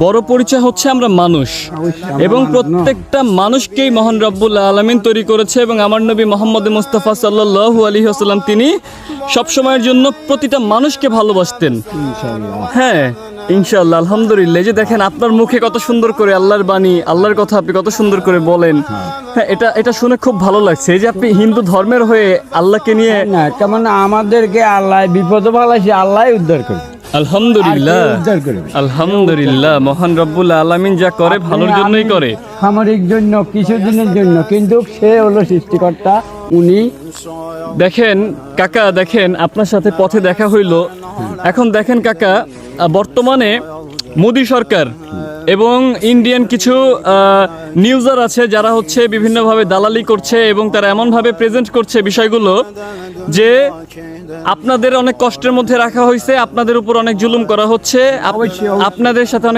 বড় পরিচয় হচ্ছে আমরা মানুষ, এবং প্রত্যেকটা মানুষকেই মহান রব্বুল আলামিন তৈরি করেছে। এবং আমার নবী মোহাম্মদ মুস্তাফা সাল্লাল্লাহু আলাইহি ওয়াসাল্লাম তিনি সবসময়ের জন্য প্রতিটা মানুষকে ভালোবাসতেন। হ্যাঁ, ইনশাআল্লাহ, আলহামদুলিল্লাহ। এই যে দেখেন আপনার মুখে কত সুন্দর করে আল্লাহর বাণী, আল্লাহর কথা আপনি কত সুন্দর করে বলেন। হ্যাঁ, এটা শুনে খুব ভালো লাগছে। এই যে আপনি হিন্দু ধর্মের হয়ে আল্লাহকে নিয়ে, না কেমন আমাদেরকে আল্লাহ বিপদে ফেলাইছে, আল্লাহ উদ্ধার করে। আলহামদুলিল্লাহ, আর কেউ উদ্ধার করবে? আলহামদুলিল্লাহ। মহান রব্বুল আলামিন যা করে ভালোর জন্যই করে। সামরিক জন্য, কিছুদিনের জন্য, কিন্তু সে হলো সৃষ্টিকর্তা। উনি দেখেন কাকা, দেখেন আপনার সাথে পথে দেখা হইল। এখন দেখেন কাকা, বর্তমানে মোদি সরকার এবং ইন্ডিয়ান কিছু নিউজার আছে যারা হচ্ছে বিভিন্নভাবে দালালি করছে, এবং তারা এমনভাবে প্রেজেন্ট করছে বিষয়গুলো যে আপনাদের অনেক কষ্টের মধ্যে রাখা হয়েছে, আপনাদের উপর অনেক জুলুম করা হচ্ছে, আপনাদের সাথে অনেক